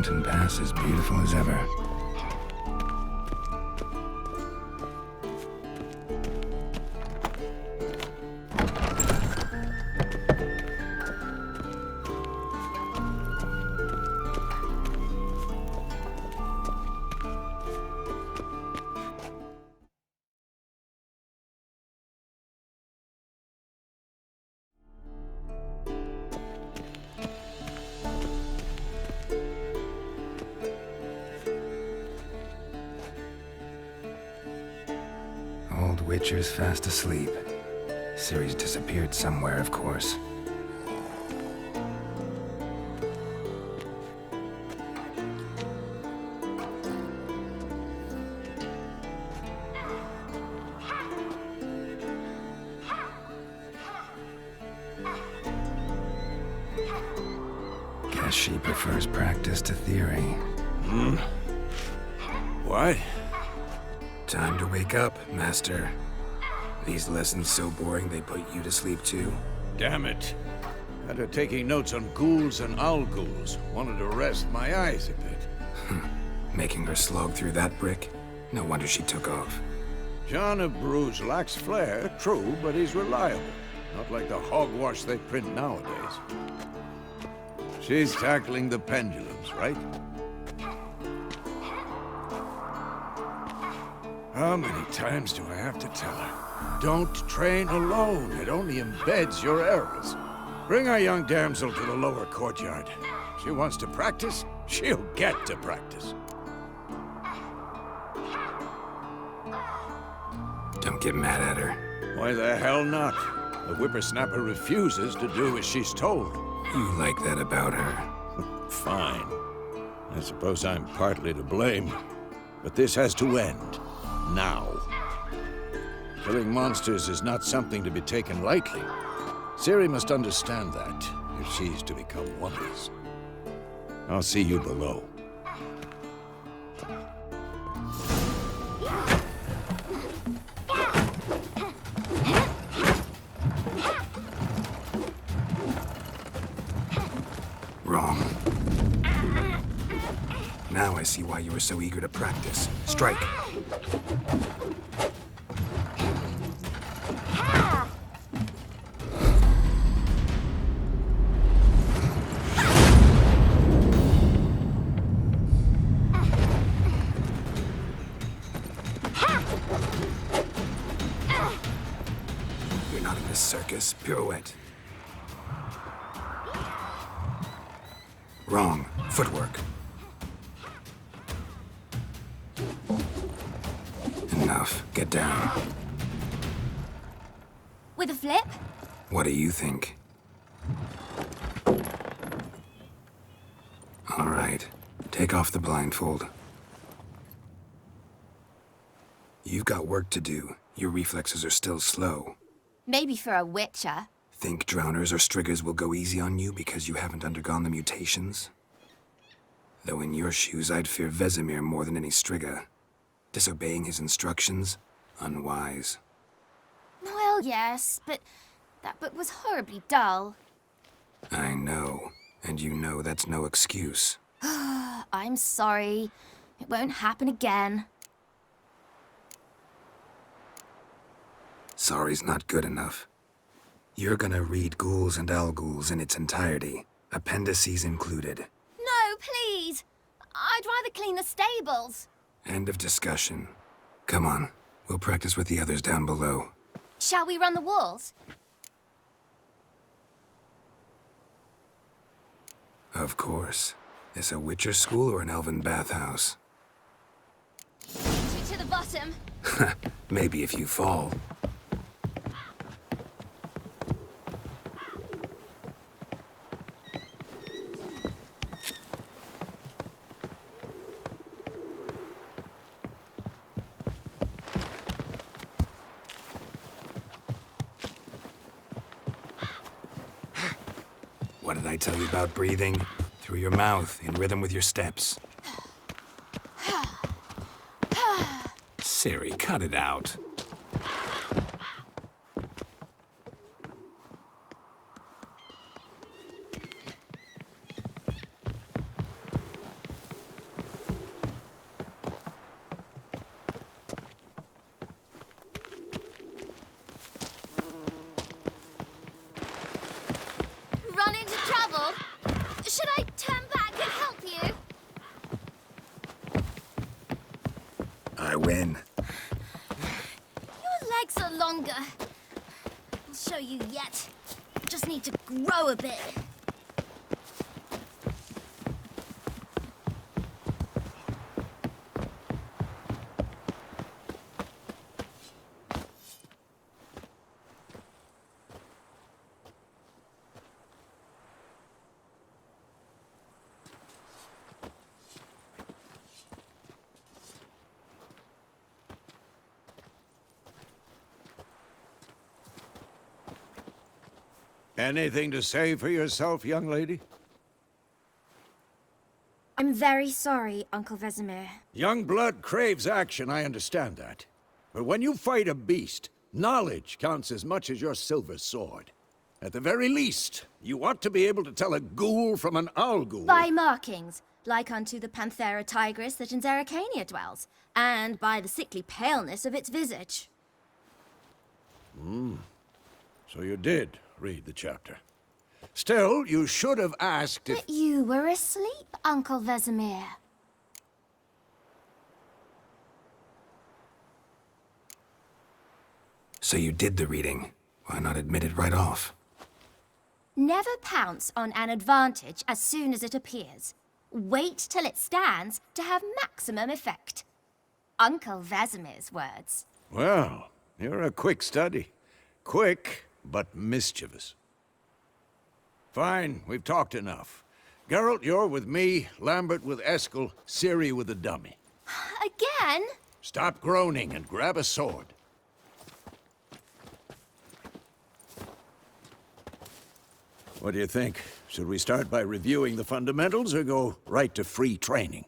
mountain pass as beautiful as ever. Old Witcher's fast asleep. Ciri's disappeared somewhere, of course. Guess she prefers practice to theory. What? Time to wake up, Master. These lessons so boring they put you to sleep too. Damn it. After taking notes on ghouls and owl ghouls, wanted to rest my eyes a bit. Making her slog through that brick? No wonder she took off. John of Bruges lacks flair, true, but he's reliable. Not like the hogwash they print nowadays. She's tackling the pendulums, right? How many times do I have to tell her? Don't train alone. It only embeds your errors. Bring our young damsel to the lower courtyard. She wants to practice, she'll get to practice. Don't get mad at her. Why the hell not? The whippersnapper refuses to do as she's told. You like that about her. Fine. I suppose I'm partly to blame. But this has to end. Now. Killing monsters is not something to be taken lightly. Ciri must understand that, if she's to become one of us. I'll see you below. Wrong. Now I see why you were so eager to practice. Strike. You're not in this circus. Pirouette. Wrong. Footwork. Enough. Get down. With a flip? What do you think? All right. Take off the blindfold. You've got work to do. Your reflexes are still slow. Maybe for a witcher. Think drowners or striggers will go easy on you because you haven't undergone the mutations? Though in your shoes, I'd fear Vesemir more than any strigger. Disobeying his instructions? Unwise. Well, yes, but that book was horribly dull. I know. And you know that's no excuse. I'm sorry. It won't happen again. Sorry's not good enough. You're gonna read Ghouls and Owl Ghouls in its entirety, appendices included. No, please! I'd rather clean the stables. End of discussion. Come on, we'll practice with the others down below. Shall we run the walls? Of course. This a Witcher school or an elven bathhouse? To the bottom. Maybe if you fall. What did I tell you about breathing? Through your mouth, in rhythm with your steps. Ciri, cut it out. win. Your legs are longer. I'll show you yet. Just need to grow a bit. Anything to say for yourself, young lady? I'm very sorry, Uncle Vesemir. Young blood craves action, I understand that. But when you fight a beast, knowledge counts as much as your silver sword. At the very least, you ought to be able to tell a ghoul from an owl ghoul. By markings, like unto the Panthera tigris that in Zeracania dwells, and by the sickly paleness of its visage. So you did read the chapter. Still, you should have asked if... But you were asleep, Uncle Vesemir. So you did the reading. Why not admit it right off? Never pounce on an advantage as soon as it appears. Wait till it stands to have maximum effect. Uncle Vesemir's words. Well, you're a quick study. Quick, but mischievous. Fine, we've talked enough. Geralt, you're with me, Lambert with Eskel, Ciri with the dummy. Again? Stop groaning and grab a sword. What do you think? Should we start by reviewing the fundamentals or go right to free training?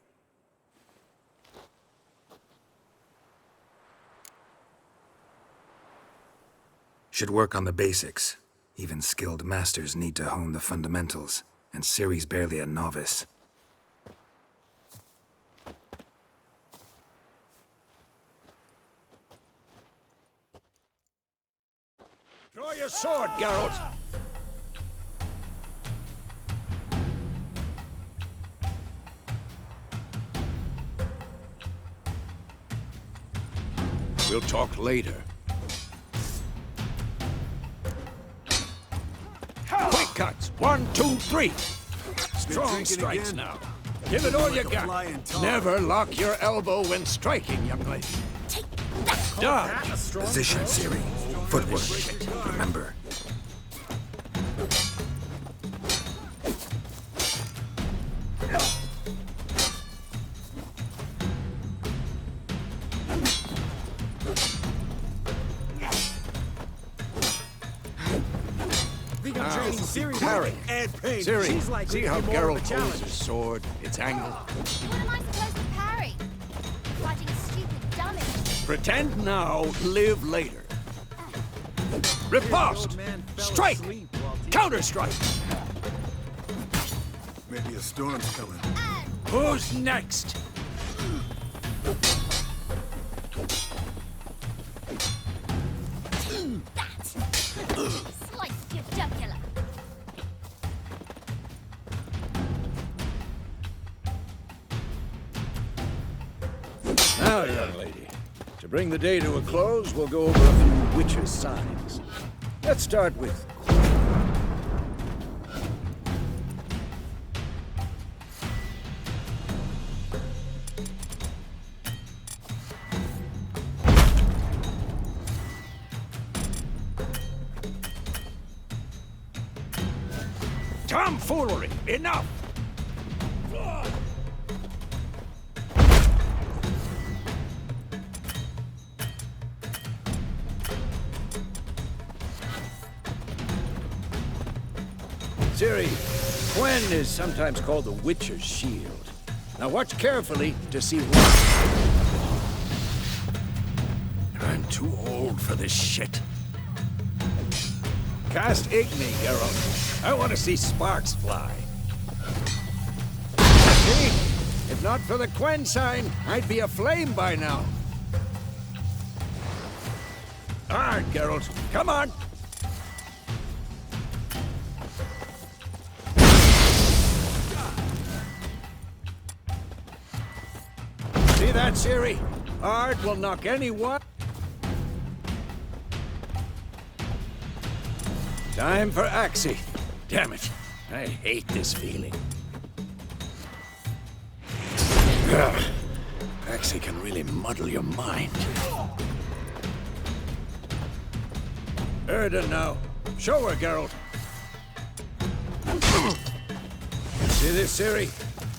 Should work on the basics. Even skilled masters need to hone the fundamentals, and Ciri's barely a novice. Draw your sword, Geralt! We'll talk later. Quick cuts! 1, 2, 3! Strong strikes now. Give it all you got. Never lock your elbow when striking, young lady. Dodge! Position, Ciri. Footwork. Remember. Parry. Ciri, see how Geralt holds his sword, its angle? What am I supposed to parry? Fighting a stupid dummy. Pretend now, live later. Riposte! Strike! Counter-strike! Maybe a storm's coming. Who's next? Slice your jugular. Now, young lady, to bring the day to a close, we'll go over a few witches' signs. Let's start with... Tomfoolery! Enough! Ciri, Gwen is sometimes called the Witcher's Shield. Now watch carefully to see what... I'm too old for this shit. Cast Igni, Geralt. I want to see sparks fly. See? If not for the Quen sign, I'd be aflame by now. All right, Geralt. Come on. See that, Ciri? Art will knock anyone. Time for Axie. Damn it. I hate this feeling. Ugh. Axie can really muddle your mind. Erden now. Show her, Geralt. See this, Ciri?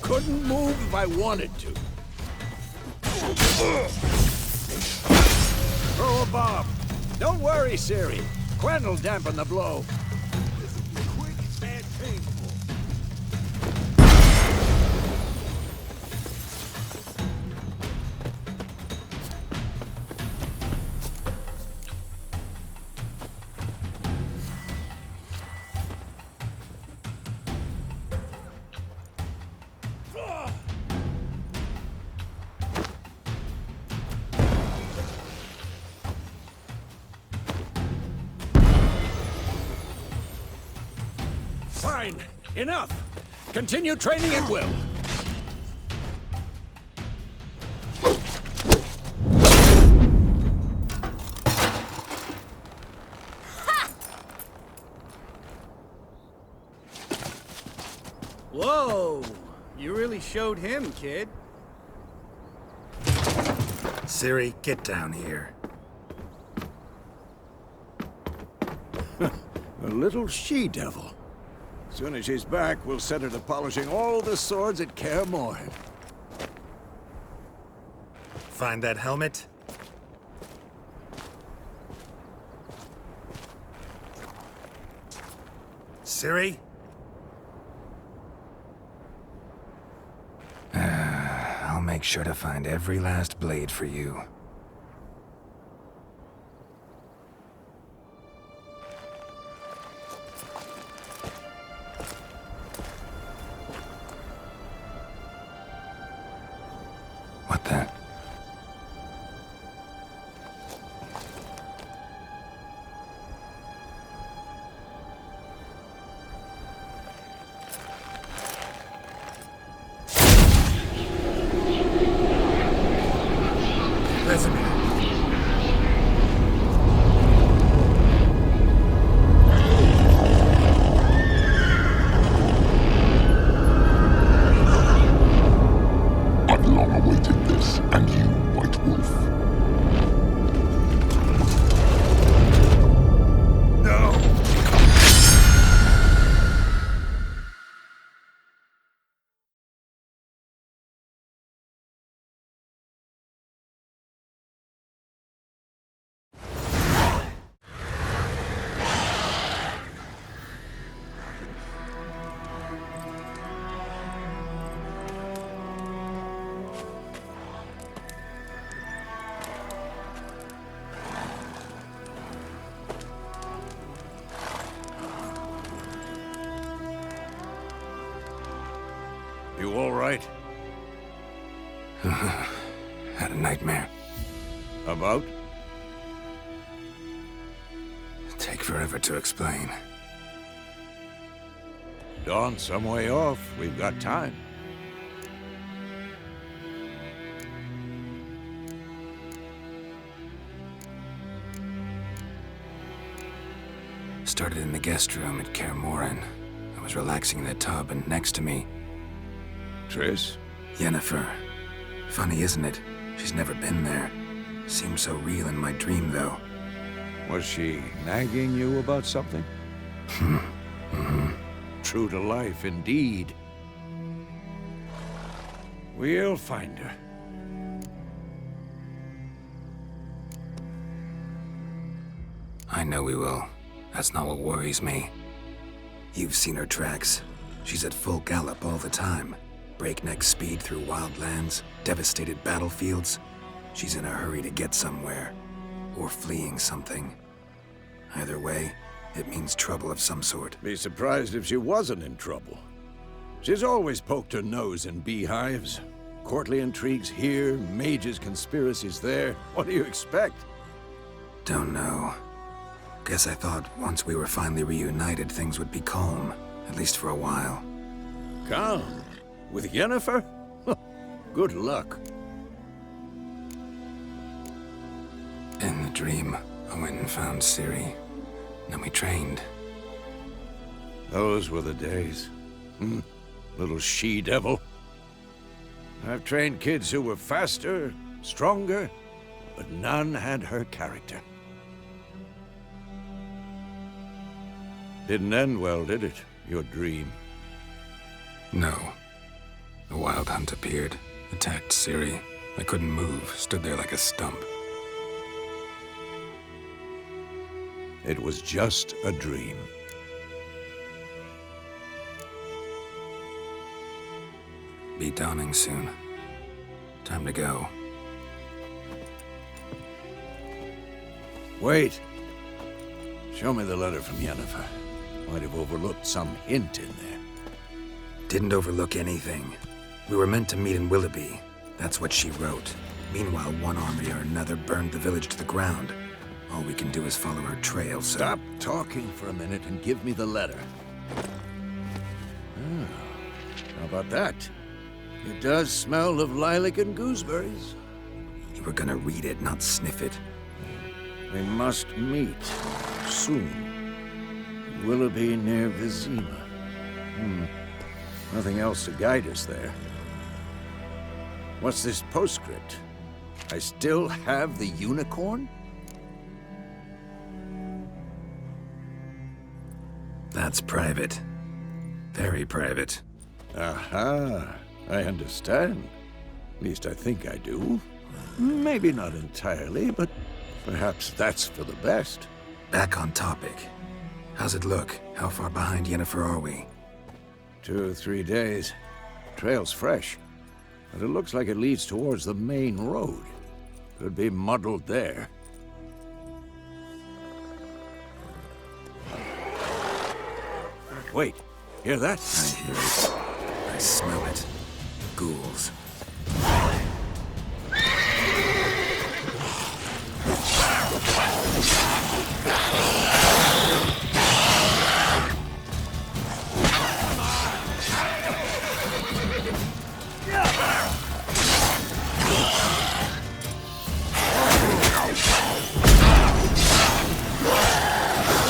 Couldn't move if I wanted to. Throw a bomb. Don't worry, Ciri. Quen will dampen the blow. This will be quick and painful. Fine. Enough. Continue training at will. Whoa! You really showed him, kid. Ciri, get down here. A little she-devil. Soon as she's back, we'll set her to polishing all the swords at Kaer Morhen. Find that helmet? Ciri? I'll make sure to find every last blade for you. What the? Vesemir. I've long awaited this, and you, White Wolf. No! You all right? Had a nightmare. About? Take forever to explain. Dawn's some way off. We've got time. Started in the guest room at Kaer Morhen. I was relaxing in the tub, and next to me, Triss? Yennefer. Funny, isn't it? She's never been there. Seemed so real in my dream, though. Was she nagging you about something? True to life, indeed. We'll find her. I know we will. That's not what worries me. You've seen her tracks. She's at full gallop all the time. Breakneck speed through wild lands, devastated battlefields. She's in a hurry to get somewhere. Or fleeing something. Either way, it means trouble of some sort. Be surprised if she wasn't in trouble. She's always poked her nose in beehives. Courtly intrigues here, mages' conspiracies there. What do you expect? Don't know. Guess I thought once we were finally reunited, things would be calm. At least for a while. Calm? With Yennefer? Good luck. In the dream, I went and found Ciri. Then we trained. Those were the days. Little she-devil. I've trained kids who were faster, stronger, but none had her character. Didn't end well, did it? Your dream? No. The Wild Hunt appeared, attacked Ciri. I couldn't move, stood there like a stump. It was just a dream. Be dawning soon. Time to go. Wait. Show me the letter from Yennefer. Might have overlooked some hint in there. Didn't overlook anything. We were meant to meet in Willoughby. That's what she wrote. Meanwhile, one army or another burned the village to the ground. All we can do is follow her trail, so... Stop talking for a minute and give me the letter. How about that? It does smell of lilac and gooseberries. You were gonna read it, not sniff it. We must meet soon. Willoughby near Vizima. Nothing else to guide us there. What's this postscript? I still have the unicorn? That's private. Very private. Aha, I understand. At least I think I do. Maybe not entirely, but perhaps that's for the best. Back on topic. How's it look? How far behind Yennefer are we? 2 or 3 days. Trail's fresh, but it looks like it leads towards the main road. Could be muddled there. Wait, hear that? I hear it. I smell it. Ghouls.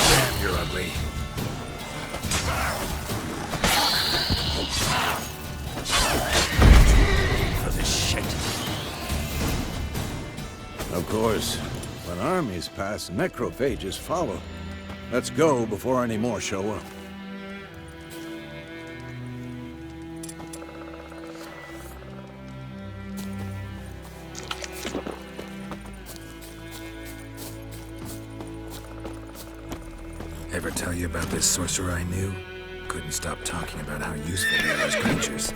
Damn, you're ugly. For this shit. Of course, when armies pass, necrophages follow. Let's go before any more show up. Ever tell you about this sorcerer I knew? Couldn't stop talking about how useful they are as creatures.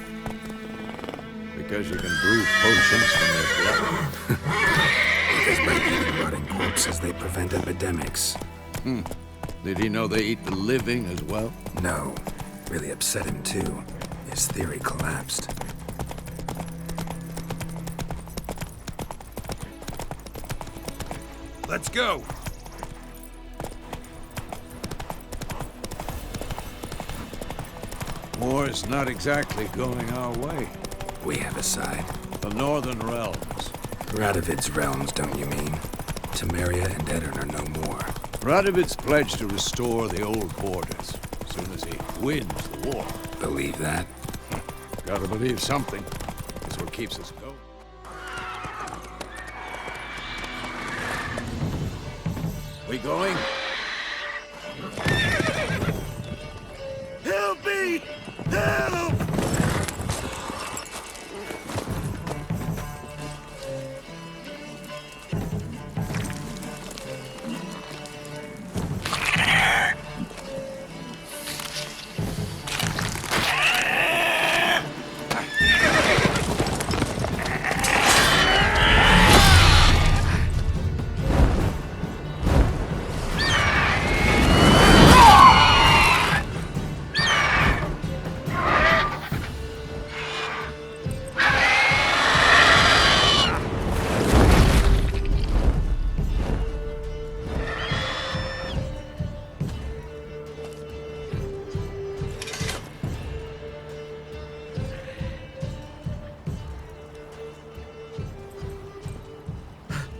Because you can brew potions from their blood. Because by eating rotting corpses, they prevent epidemics. Did he know they eat the living as well? No. Really upset him, too. His theory collapsed. Let's go. War's not exactly going our way. We have a side. The Northern Realms. Radovid's realms, don't you mean? Temeria and Edirn are no more. Radovid's pledged to restore the old borders as soon as he wins the war. Believe that? Gotta believe something. It's what keeps us going. We going? Help me! Help!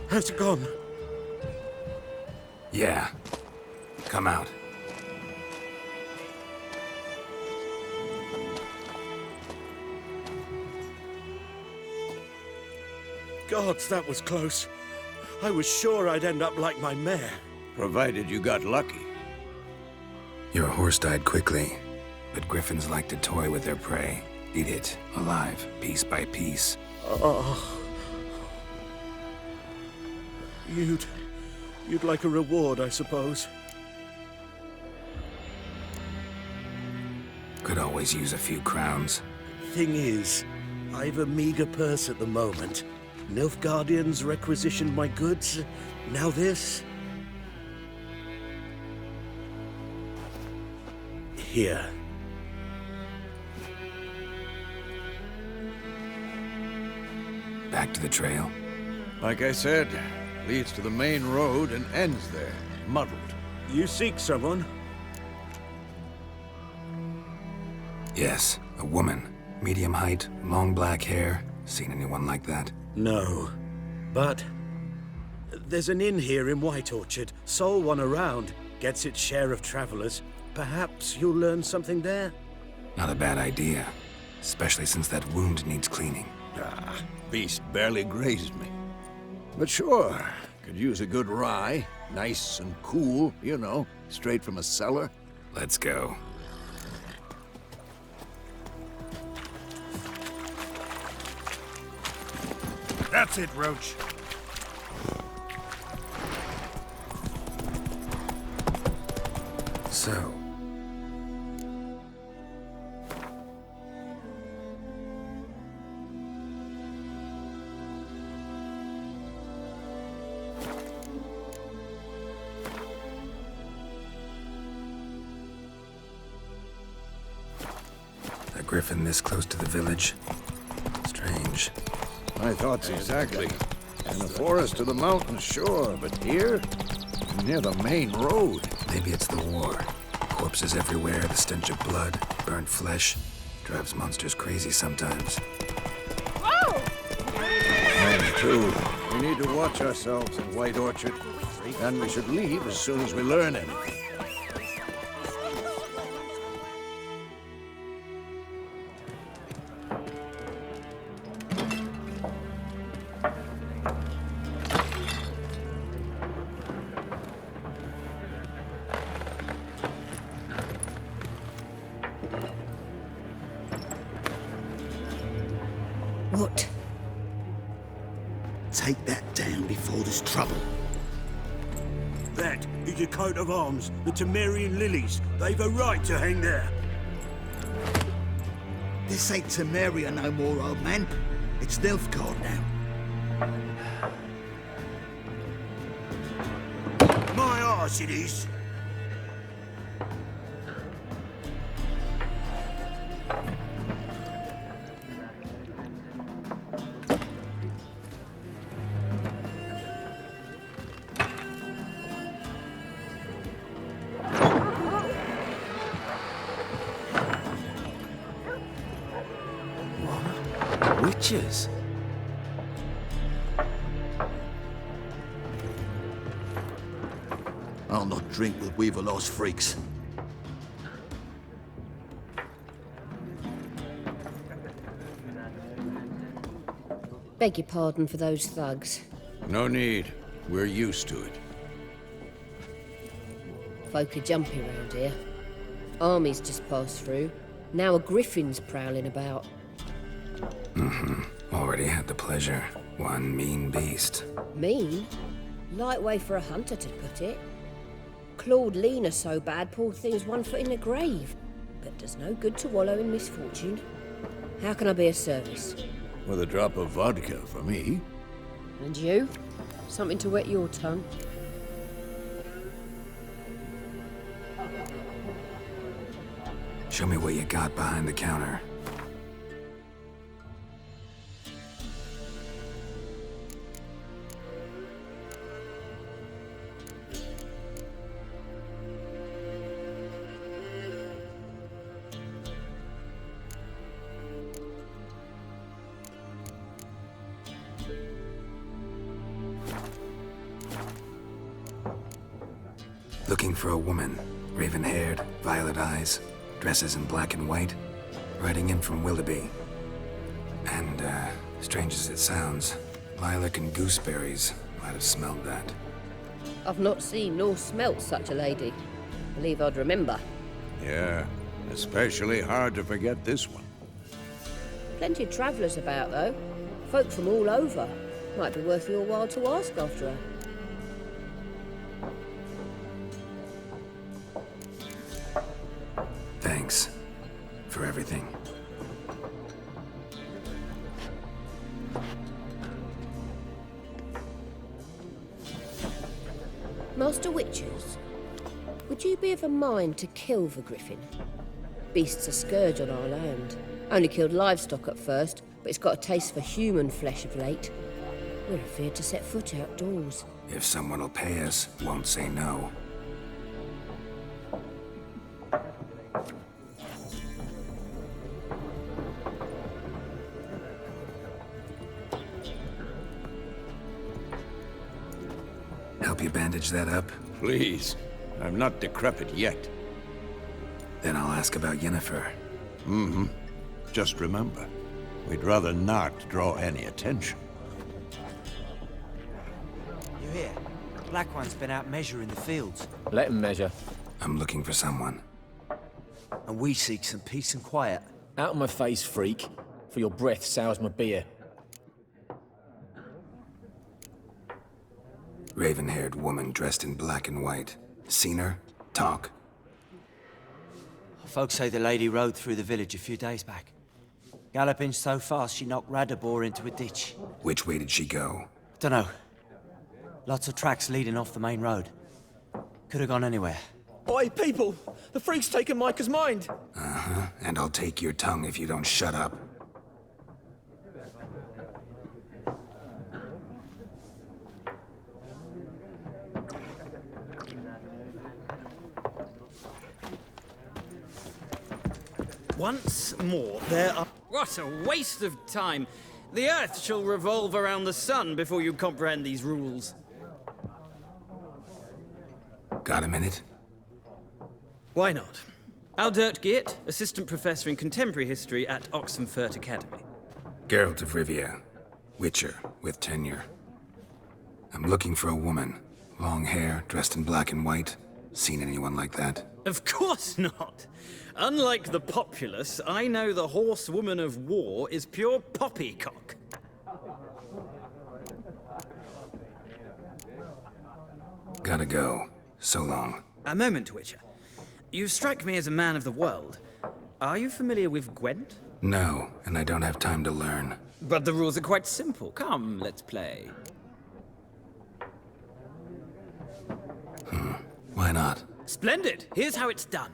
Has it gone? Yeah. Come out. Gods, that was close. I was sure I'd end up like my mare. Provided you got lucky. Your horse died quickly, but griffins like to toy with their prey. Eat it, alive, piece by piece. Oh. You'd like a reward, I suppose. Could always use a few crowns. Thing is, I've a meager purse at the moment. Nilfgaardians requisitioned my goods. Now this. Here. Back to the trail. Like I said, leads to the main road and ends there, muddled. You seek someone? Yes, a woman. Medium height, long black hair. Seen anyone like that? No. But there's an inn here in White Orchard. Sole one around. Gets its share of travelers. Perhaps you'll learn something there? Not a bad idea. Especially since that wound needs cleaning. Ah, beast barely grazed me. But sure, could use a good rye. Nice and cool, you know, straight from a cellar. Let's go. That's it, Roach. So, a griffin this close to the village? Strange. My thoughts exactly. In the forest to the mountains, sure, but here? Near the main road. Maybe it's the war. Corpses everywhere, the stench of blood, burnt flesh. Drives monsters crazy sometimes. And too, we need to watch ourselves in White Orchard. And we should leave as soon as we learn anything. What? Take that down before there's trouble. That is a coat of arms, the Temerian lilies. They've a right to hang there. This ain't Temeria no more, old man. It's Nilfgaard now. My arse it is. Witches? I'll not drink with Weaverlost freaks. Beg your pardon for those thugs. No need. We're used to it. Folk are jumpy round here. Armies just passed through. Now a griffin's prowling about. Already had the pleasure. One mean beast. Mean? Light way for a hunter to put it. Clawed Lena so bad, poor thing's 1 foot in the grave. But does no good to wallow in misfortune. How can I be of service? With a drop of vodka for me. And you? Something to wet your tongue? Show me what you got behind the counter. Looking for a woman, raven-haired, violet eyes, dresses in black and white, riding in from Willoughby. And, strange as it sounds, lilac and gooseberries might have smelled that. I've not seen nor smelt such a lady. Believe I'd remember. Yeah, especially hard to forget this one. Plenty of travellers about, though. Folk from all over. Might be worth your while to ask after her. Thanks for everything. Master Witchers, would you be of a mind to kill the griffin? Beast's a scourge on our land. Only killed livestock at first, but it's got a taste for human flesh of late. We're afeard to set foot outdoors. If someone will pay us, won't say no. Help you bandage that up? Please. I'm not decrepit yet. Then I'll ask about Yennefer. Mm-hmm. Just remember, we'd rather not draw any attention. You hear? Black One's been out measuring the fields. Let him measure. I'm looking for someone. And we seek some peace and quiet. Out of my face, freak. For your breath sours my beer. Raven-haired woman dressed in black and white. Seen her? Talk. Folks say the lady rode through the village a few days back. Galloping so fast she knocked Radabor into a ditch. Which way did she go? Dunno. Lots of tracks leading off the main road. Could have gone anywhere. Oi, people! The freak's taken Micah's mind! Uh-huh. And I'll take your tongue if you don't shut up. Once more, there are... What a waste of time! The Earth shall revolve around the sun before you comprehend these rules. Got a minute? Why not? Aldert Geert, Assistant Professor in Contemporary History at Oxenfurt Academy. Geralt of Rivia. Witcher, with tenure. I'm looking for a woman. Long hair, dressed in black and white. Seen anyone like that? Of course not! Unlike the populace, I know the horsewoman of war is pure poppycock. Gotta go. So long. A moment, Witcher. You strike me as a man of the world. Are you familiar with Gwent? No, and I don't have time to learn. But the rules are quite simple. Come, let's play. Why not? Splendid! Here's how it's done.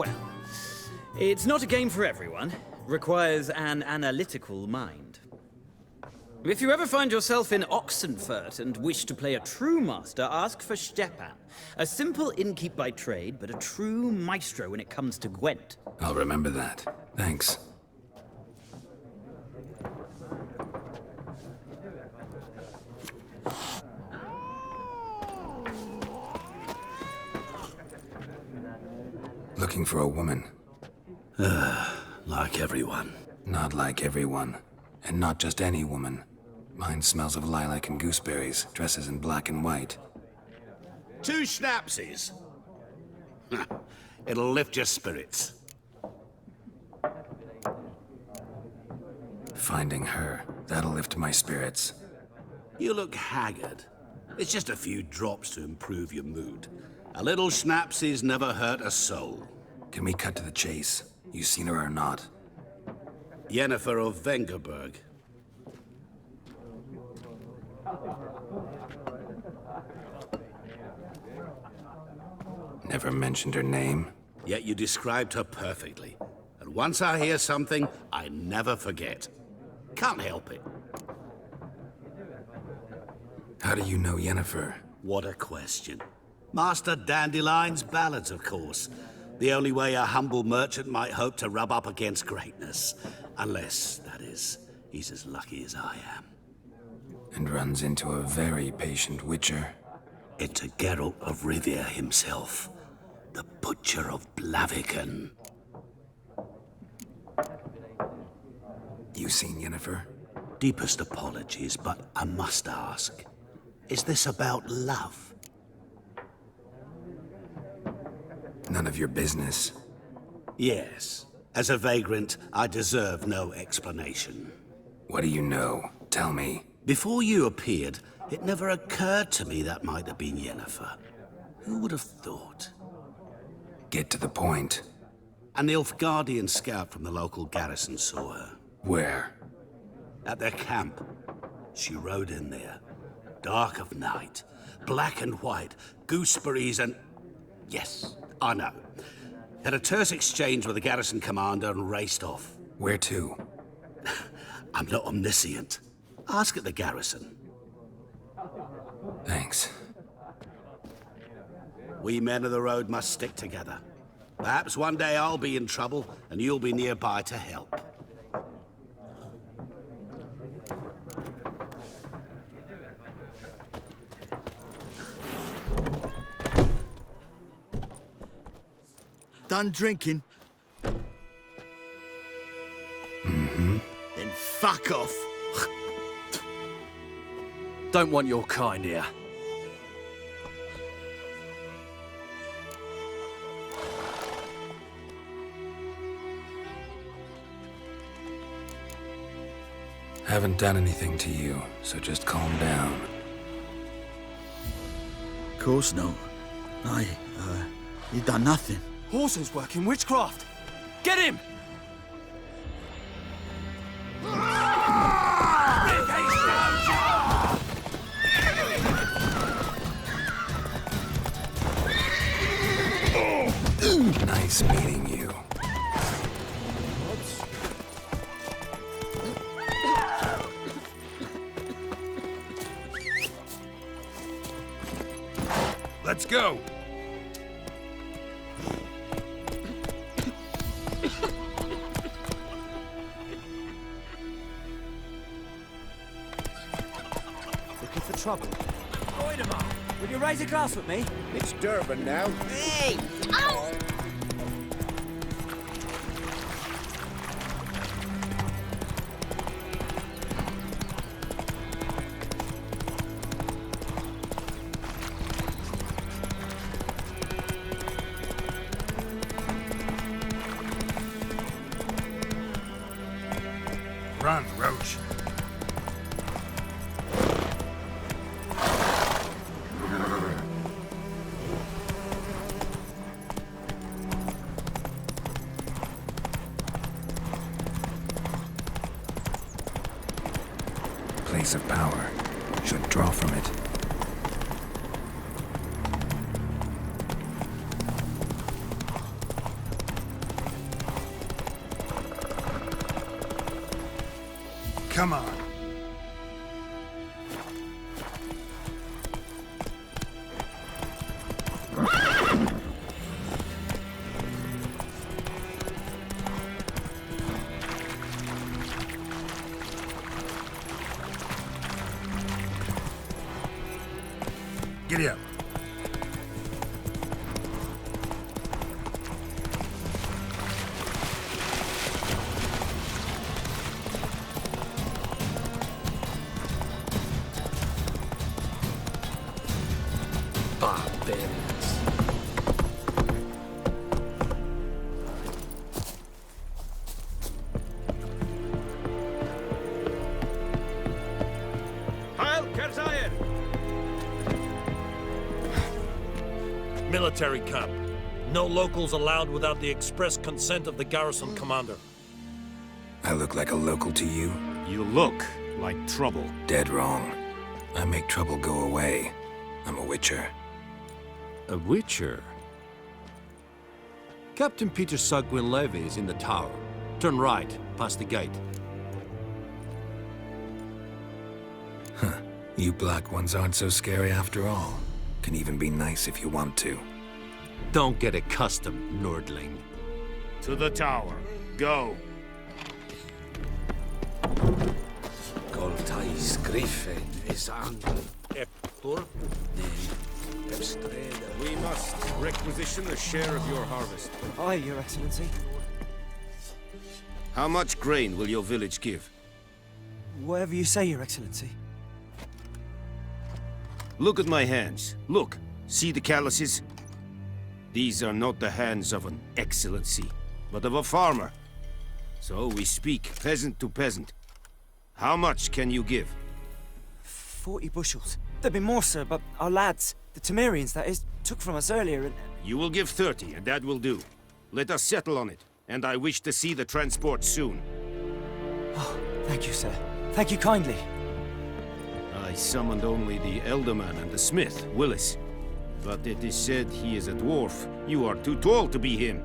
Well, it's not a game for everyone. Requires an analytical mind. If you ever find yourself in Oxenfurt and wish to play a true master, ask for Stepan. A simple innkeep by trade, but a true maestro when it comes to Gwent. I'll remember that. Thanks. Looking for a woman. Like everyone. Not like everyone. And not just any woman. Mine smells of lilac and gooseberries, dresses in black and white. 2 schnapsies. It'll lift your spirits. Finding her, that'll lift my spirits. You look haggard. It's just a few drops to improve your mood. A little schnapsies never hurt a soul. Can we cut to the chase? You seen her or not? Yennefer of Vengerberg. Never mentioned her name. Yet you described her perfectly. And once I hear something, I never forget. Can't help it. How do you know Yennefer? What a question. Master Dandelion's ballads, of course. The only way a humble merchant might hope to rub up against greatness. Unless, that is, he's as lucky as I am. And runs into a very patient witcher. Into Geralt of Rivia himself. The Butcher of Blaviken. You seen Yennefer? Deepest apologies, but I must ask. Is this about love? None of your business. Yes. As a vagrant, I deserve no explanation. What do you know? Tell me. Before you appeared, it never occurred to me that might have been Yennefer. Who would have thought? Get to the point. An Nilfgaardian scout from the local garrison saw her. Where? At their camp. She rode in there. Dark of night. Black and white. Gooseberries and... Yes, I know. Had a terse exchange with the garrison commander and raced off. Where to? I'm not omniscient. Ask at the garrison. Thanks. We men of the road must stick together. Perhaps one day I'll be in trouble and you'll be nearby to help. Done drinking? Mm-hmm. Then fuck off. Don't want your kind here. Haven't done anything to you, so just calm down. Course not. You done nothing. Horses working witchcraft! Get him! Nice meeting you. Let's go! Looking for trouble? Avoid them all. Will you raise a glass with me? It's Durban now. Hey! Ow! Run, Roach. Place of power. Should draw from it. Come on. Giddy up. Military camp. No locals allowed without the express consent of the garrison commander. I look like a local to you? You look like trouble. Dead wrong. I make trouble go away. I'm a witcher. A witcher? Captain Peter Sagwin Levy is in the tower. Turn right, past the gate. Huh. You black ones aren't so scary after all. Can even be nice if you want to. Don't get accustomed, Nordling. To the tower. Go. Coltais Griffin is on We must requisition a share of your harvest. Aye, Your Excellency. How much grain will your village give? Whatever you say, Your Excellency. Look at my hands. Look. See the calluses? These are not the hands of an excellency, but of a farmer. So we speak peasant to peasant. How much can you give? 40 bushels. There'd be more, sir, but our lads, the Temerians, that is, took from us earlier and... You will give 30, and that will do. Let us settle on it, and I wish to see the transport soon. Oh, thank you, sir. Thank you kindly. I summoned only the Elderman and the smith, Willis. But it is said he is a dwarf. You are too tall to be him.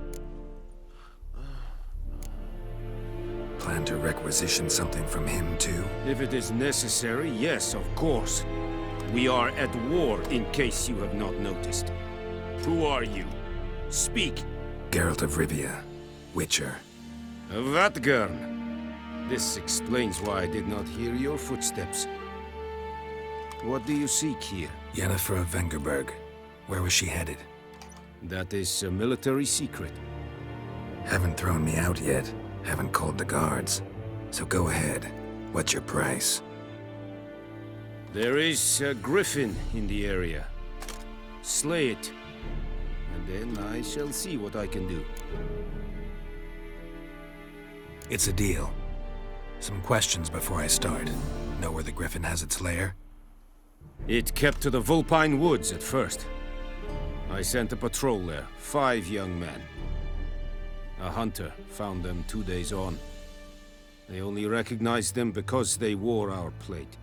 Plan to requisition something from him, too? If it is necessary, yes, of course. We are at war, in case you have not noticed. Who are you? Speak. Geralt of Rivia, Witcher. Vatgern. This explains why I did not hear your footsteps. What do you seek here? Yennefer of Vengerberg. Where was she headed? That is a military secret. Haven't thrown me out yet. Haven't called the guards. So go ahead. What's your price? There is a griffin in the area. Slay it. And then I shall see what I can do. It's a deal. Some questions before I start. Know where the griffin has its lair? It kept to the Vulpine Woods at first. I sent a patrol there, 5 young men. A hunter found them 2 days on. They only recognized them because they wore our plate.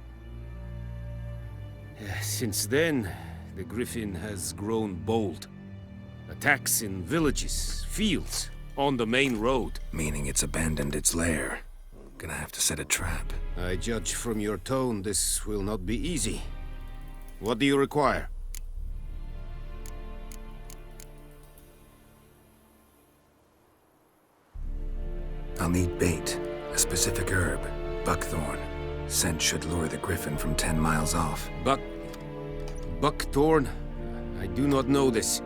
Since then, the griffin has grown bold. Attacks in villages, fields, on the main road. Meaning it's abandoned its lair. Gonna have to set a trap. I judge from your tone this will not be easy. What do you require? I'll need bait, a specific herb, buckthorn. Scent should lure the griffin from 10 miles off. Buckthorn? I do not know this.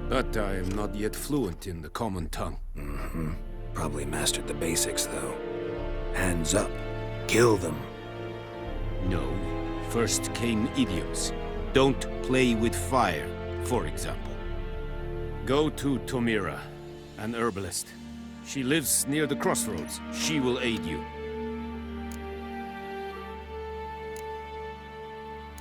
But I am not yet fluent in the common tongue. Mm-hmm. Probably mastered the basics, though. Hands up. Kill them. No. First came idioms. Don't play with fire, for example. Go to Tomira, an herbalist. She lives near the crossroads. She will aid you.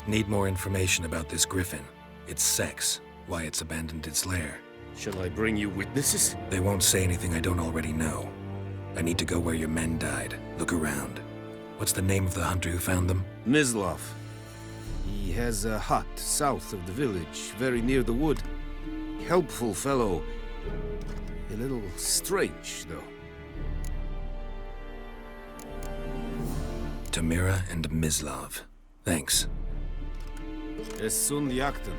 Need more information about this griffin. Its sex, why it's abandoned its lair. Shall I bring you witnesses? They won't say anything I don't already know. I need to go where your men died. Look around. What's the name of the hunter who found them? Mislav. He has a hut south of the village, very near the wood. Helpful fellow. A little strange, though. Tamira and Mislav. Thanks. Es sun jakten.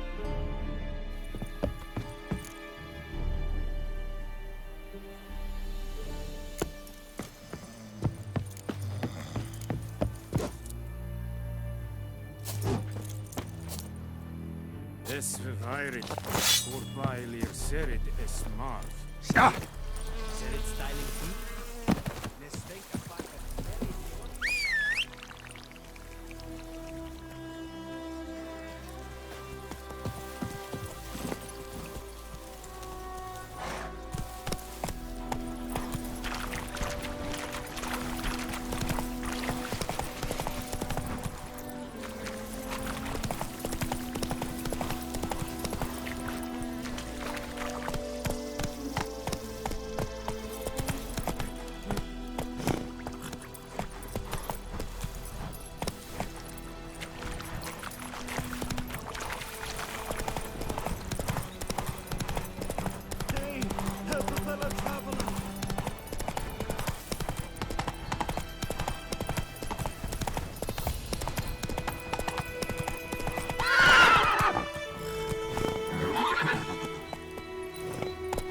Es verweiret, voorbijleer serit es marv. Ja! Serit styling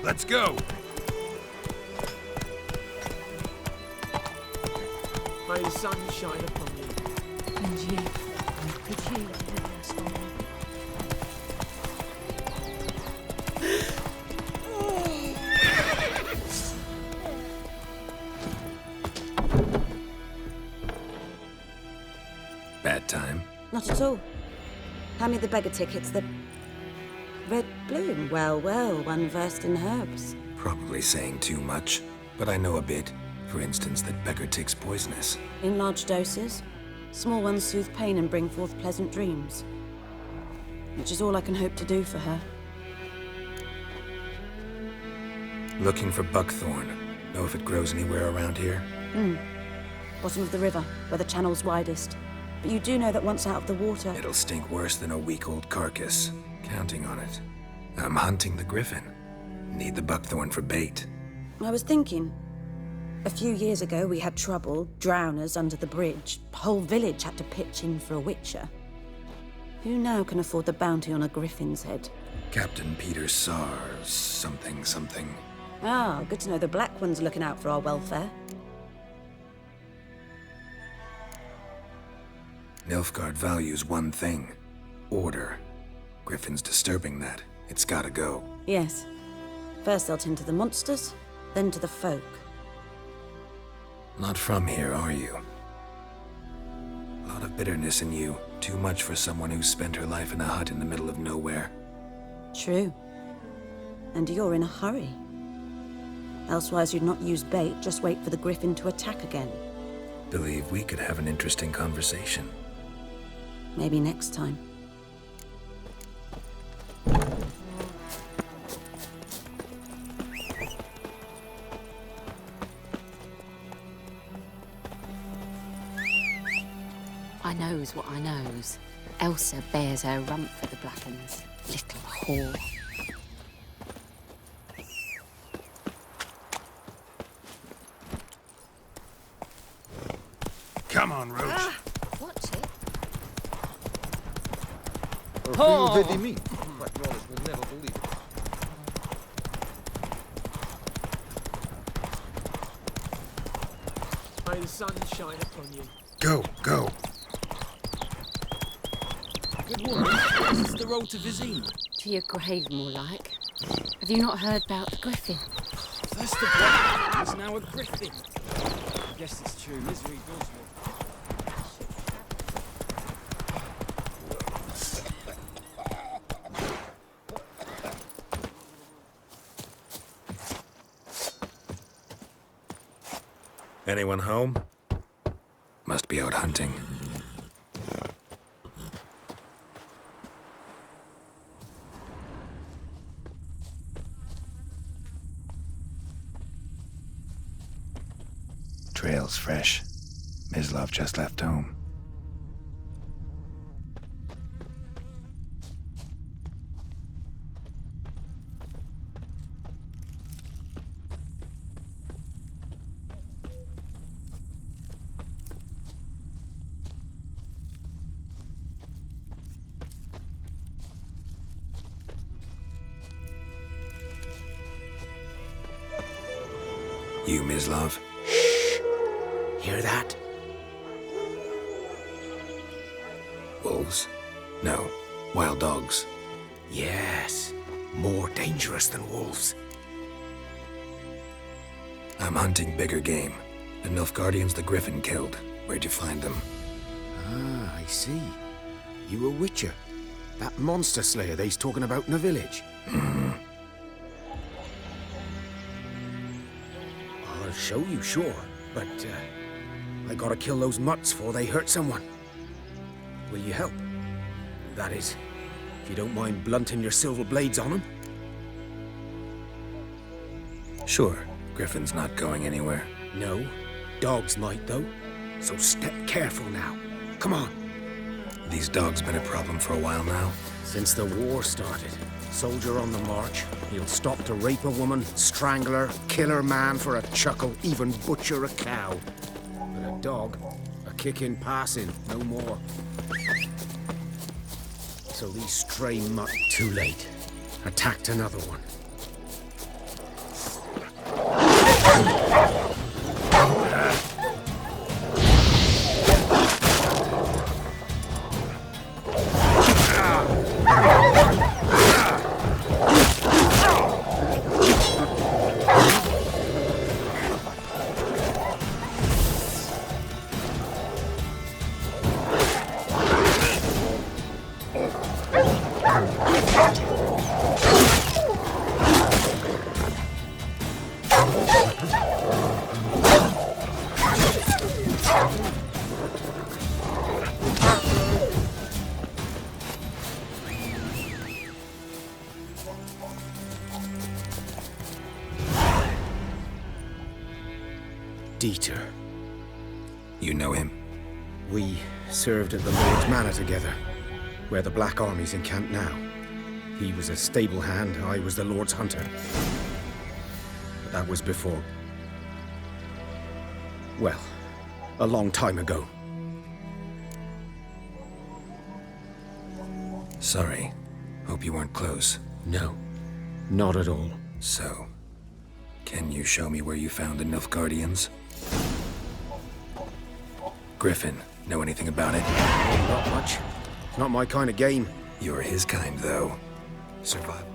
Let's go! May the sun shine upon you. And you. Could you bless for me? Bad time? Not at all. Hand me the beggar tickets, the red bloom. Well, well, one versed in herbs. Probably saying too much, but I know a bit. For instance, that beggar tick's poisonous. In large doses. Small ones soothe pain and bring forth pleasant dreams. Which is all I can hope to do for her. Looking for buckthorn. Know if it grows anywhere around here? Bottom of the river, where the channel's widest. But you do know that once out of the water... It'll stink worse than a week-old carcass. Counting on it. I'm hunting the griffin. Need the buckthorn for bait. I was thinking. A few years ago, we had trouble, drowners under the bridge. The whole village had to pitch in for a witcher. Who now can afford the bounty on a griffin's head? Captain Peter Sar, something. Ah, good to know the Black One's looking out for our welfare. Nilfgaard values one thing. Order. Griffin's disturbing that. It's gotta go. Yes. First they'll tend to the monsters, then to the folk. Not from here, are you? A lot of bitterness in you. Too much for someone who spent her life in a hut in the middle of nowhere. True. And you're in a hurry. Elsewise you'd not use bait, just wait for the griffin to attack again. Believe we could have an interesting conversation. Maybe next time. I knows what I knows. Elsa bears her rump for the Blackens. Little whore. Come on, Roach. Watch it. Oh. You me. But Rollers will never believe it. May the sun shine upon you. Go! Good morning. This is the road to Vizima. To your grave, more like. Have you not heard about the griffin? First a black, is now a griffin. I guess it's true. Misery does walk. Anyone home? Must be out hunting. Trail's fresh. Mislav just left home. You, Mislav? Hear that? Wolves? No, wild dogs. Yes. More dangerous than wolves. I'm hunting bigger game. The Nilfgaardians the Griffin killed. Where'd you find them? Ah, I see. You a witcher. That monster slayer they's talking about in the village. I'll show you, sure. But, I gotta kill those mutts before they hurt someone. Will you help? That is, if you don't mind blunting your silver blades on them. Sure. Griffin's not going anywhere. No. Dogs might, though. So step careful now. Come on. These dogs been a problem for a while now? Since the war started. Soldier on the march. He'll stop to rape a woman, strangle her, kill her man for a chuckle, even butcher a cow. But a dog, a kick in passing, no more. So these stray mutt, too late. Attacked another one. Dieter. You know him? We served at the Lord's Manor together, where the Black Army's encamped now. He was a stable hand, I was the Lord's hunter. But that was before... well, a long time ago. Sorry. Hope you weren't close. No, not at all. So, can you show me where you found the Nilfgaardians? Griffin, know anything about it? Not much. Not my kind of game. You're his kind, though. Survival.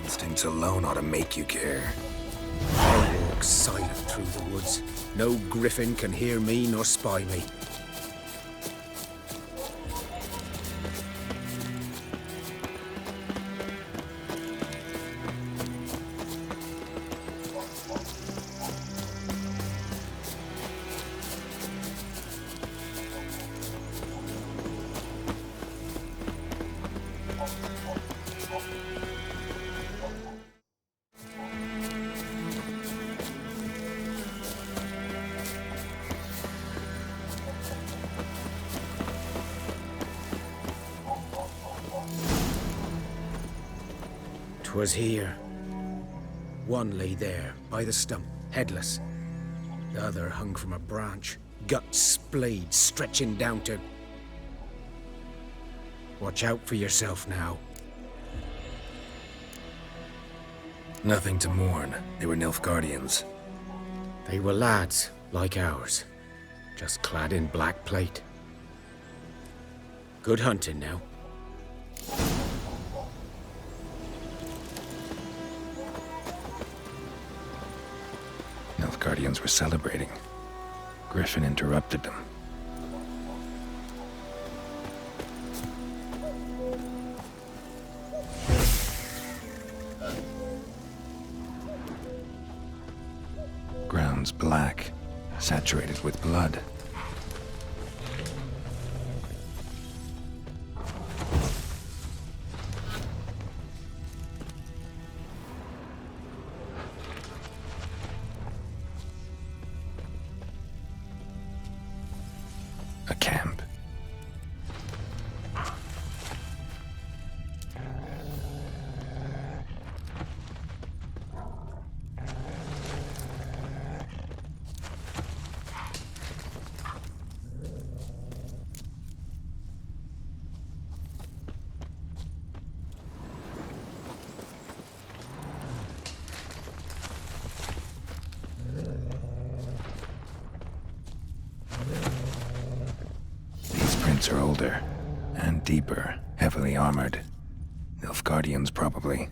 Instincts alone ought to make you care. I walk silent through the woods. No griffin can hear me nor spy me. Was here. One lay there, by the stump, headless. The other hung from a branch, guts splayed, stretching down to... Watch out for yourself now. Nothing to mourn. They were Nilfgaardians. They were lads, like ours. Just clad in black plate. Good hunting now. Nilfgaardians were celebrating. Griffin interrupted them. Ground's black, saturated with blood. A camp. Are older and deeper, heavily armored. Nilfgaardians, probably.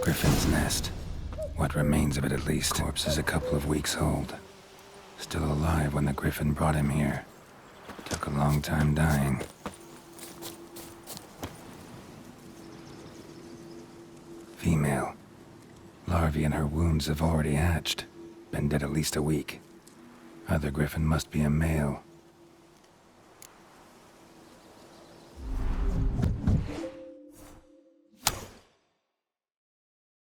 Griffin's nest. What remains of it, at least. Corpse is a couple of weeks old. Still alive when the Griffin brought him here. Took a long time dying. Female. Larvae in her wounds have already hatched. Been dead at least a week. Other Griffin must be a male.